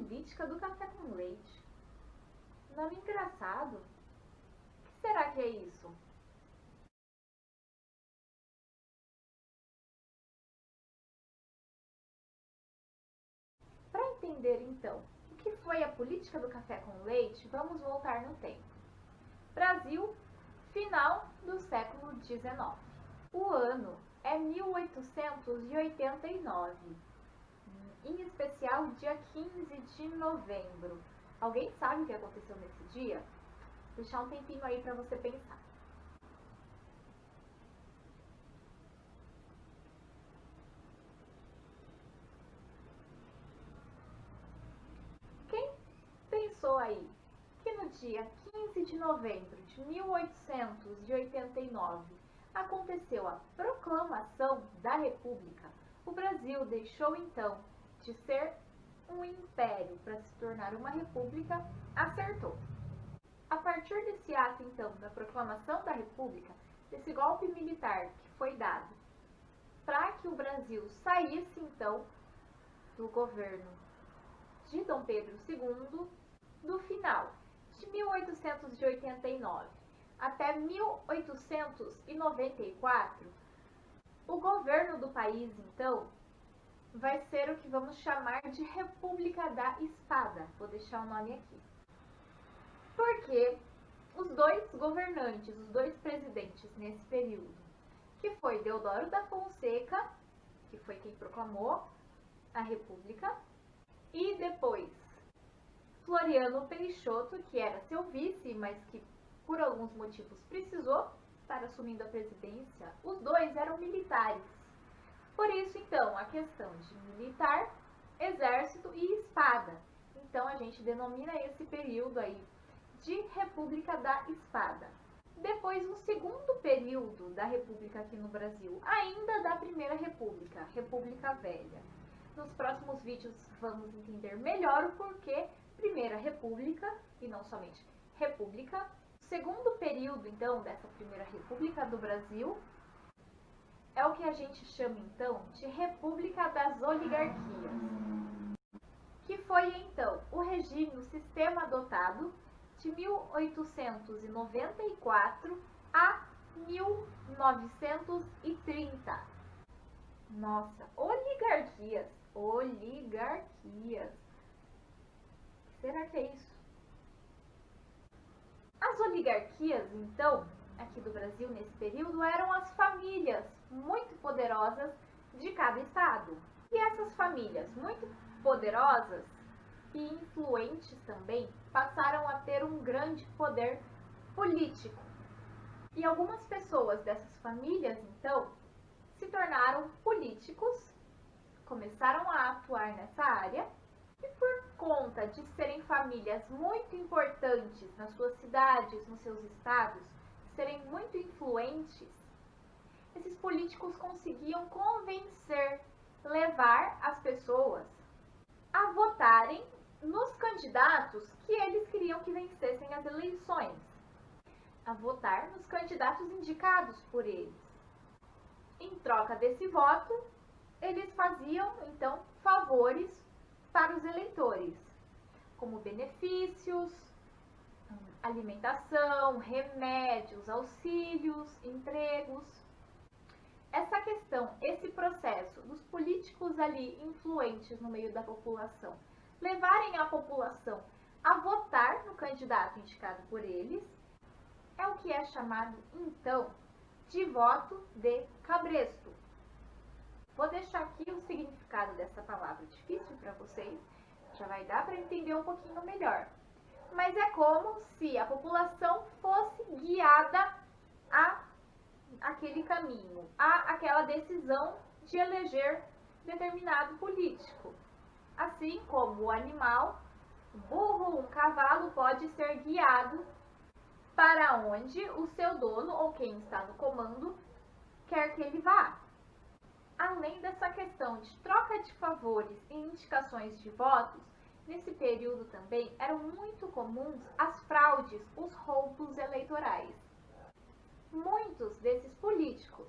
política do café com leite. Nome engraçado. O que será que é isso? Para entender então o que foi a política do café com leite, vamos voltar no tempo. Brasil, final do século XIX. O ano é 1889, em especial dia 15 de novembro. Alguém sabe o que aconteceu nesse dia? Vou deixar um tempinho aí para você pensar. Quem pensou aí que no dia 15 de novembro de 1889 aconteceu a proclamação da República? O Brasil deixou então de ser um império para se tornar uma república, acertou. A partir desse ato, então, da proclamação da República, desse golpe militar que foi dado para que o Brasil saísse, então, do governo de Dom Pedro II, do final de 1889 até 1894, o governo do país, então, vai ser o que vamos chamar de República da Espada. Vou deixar o nome aqui. Porque os dois governantes, os dois presidentes nesse período, que foi Deodoro da Fonseca, que foi quem proclamou a República, e depois Floriano Peixoto, que era seu vice, mas que por alguns motivos precisou estar assumindo a presidência, os dois eram militares. Por isso, então, a questão de militar, exército e espada. Então, a gente denomina esse período aí de República da Espada. Depois, no segundo período da República aqui no Brasil, ainda da Primeira República, República Velha. Nos próximos vídeos vamos entender melhor o porquê Primeira República e não somente República. Segundo período, então, dessa Primeira República do Brasil é o que a gente chama, então, de República das Oligarquias, que foi, então, o regime, o sistema adotado de 1894 a 1930. Nossa, oligarquias, oligarquias. O que será que é isso? As oligarquias, então, aqui do Brasil nesse período, eram as famílias muito poderosas de cada estado. E essas famílias muito poderosas e influentes também passaram a ter um grande poder político. E algumas pessoas dessas famílias, então, se tornaram políticos, começaram a atuar nessa área, e por conta de serem famílias muito importantes nas suas cidades, nos seus estados, serem muito influentes, esses políticos conseguiam convencer, levar as pessoas a votarem nos candidatos que eles queriam que vencessem as eleições, a votar nos candidatos indicados por eles. Em troca desse voto, eles faziam, então, favores para os eleitores, como benefícios, alimentação, remédios, auxílios, empregos. Essa questão, esse processo dos políticos ali influentes no meio da população, levarem a população a votar no candidato indicado por eles, é o que é chamado, então, de voto de cabresto. Vou deixar aqui o significado dessa palavra difícil para vocês, já vai dar para entender um pouquinho melhor. Mas é como se a população fosse guiada a aquele caminho, a aquela decisão de eleger determinado político. Assim como o animal, um burro, um cavalo, pode ser guiado para onde o seu dono ou quem está no comando quer que ele vá. Além dessa questão de troca de favores e indicações de votos, nesse período também eram muito comuns as fraudes, os roubos eleitorais. Muitos desses políticos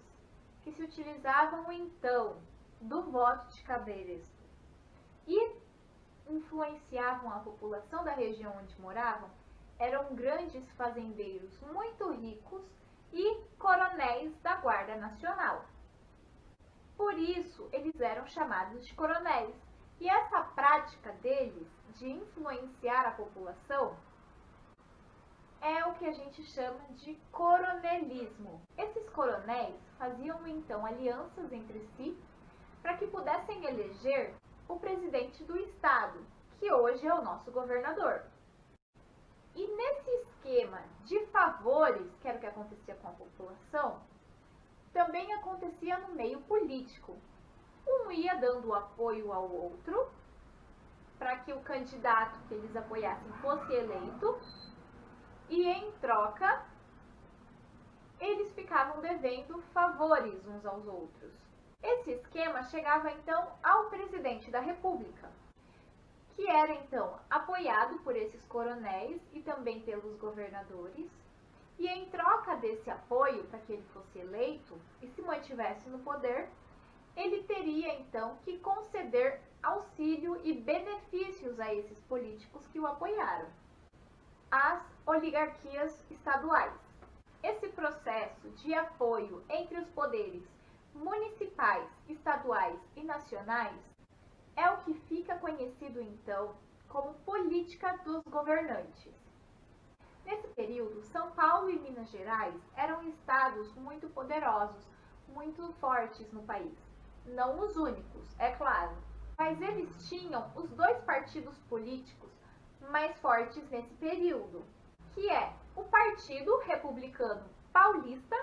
que se utilizavam então do voto de cabresto e influenciavam a população da região onde moravam eram grandes fazendeiros muito ricos e coronéis da Guarda Nacional. Por isso, eles eram chamados de coronéis. E essa prática deles de influenciar a população é o que a gente chama de coronelismo. Esses coronéis faziam então alianças entre si para que pudessem eleger o presidente do estado, que hoje é o nosso governador. E nesse esquema de favores, que era o que acontecia com a população, também acontecia no meio político. Um ia dando apoio ao outro para que o candidato que eles apoiassem fosse eleito e, em troca, eles ficavam devendo favores uns aos outros. Esse esquema chegava então ao presidente da República, que era então apoiado por esses coronéis e também pelos governadores, e em troca desse apoio para que ele fosse eleito e se mantivesse no poder, ele teria então que conceder auxílio e benefícios a esses políticos que o apoiaram, as oligarquias estaduais. Esse processo de apoio entre os poderes municipais, estaduais e nacionais é o que fica conhecido então como política dos governantes. Nesse período, São Paulo e Minas Gerais eram estados muito poderosos, muito fortes no país. Não os únicos, é claro, mas eles tinham os dois partidos políticos mais fortes nesse período, que é o Partido Republicano Paulista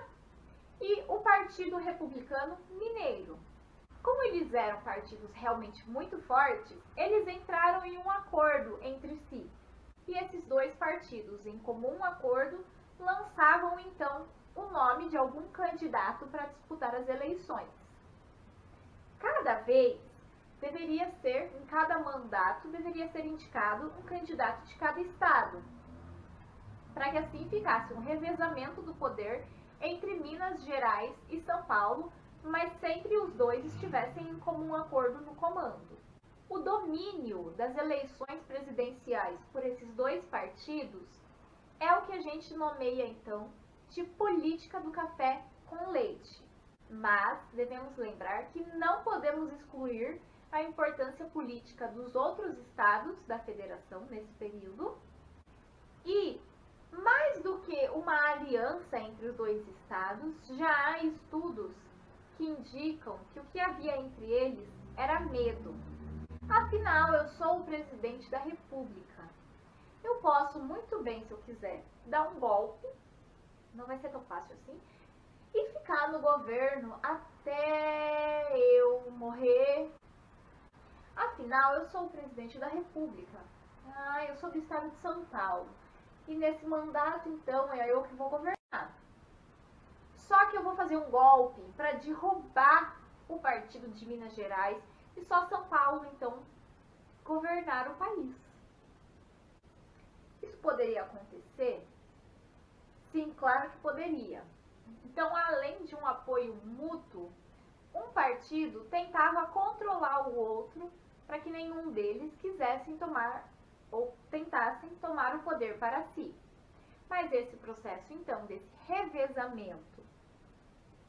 e o Partido Republicano Mineiro. Como eles eram partidos realmente muito fortes, eles entraram em um acordo entre si. E esses dois partidos, em comum acordo, lançavam então o nome de algum candidato para disputar as eleições. Cada vez deveria ser, em cada mandato, deveria ser indicado um candidato de cada estado, para que assim ficasse um revezamento do poder entre Minas Gerais e São Paulo, mas sempre os dois estivessem em comum acordo no comando. O domínio das eleições presidenciais por esses dois partidos é o que a gente nomeia então de política do café com leite. Mas devemos lembrar que não podemos excluir a importância política dos outros estados da federação nesse período. E, mais do que uma aliança entre os dois estados, já há estudos que indicam que o que havia entre eles era medo. Afinal, eu sou o presidente da República. Eu posso muito bem, se eu quiser, dar um golpe, não vai ser tão fácil assim, e ficar no governo até eu morrer. Afinal, eu sou o presidente da República. Eu sou do estado de São Paulo. E nesse mandato, então, é eu que vou governar. Só que eu vou fazer um golpe para derrubar o partido de Minas Gerais e só São Paulo, então, governar o país. Isso poderia acontecer? Sim, claro que poderia. Então, além de um apoio mútuo, um partido tentava controlar o outro para que nenhum deles quisessem tomar ou tentassem tomar o poder para si. Mas esse processo, então, desse revezamento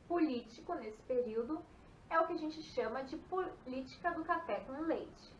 político nesse período é o que a gente chama de política do café com leite.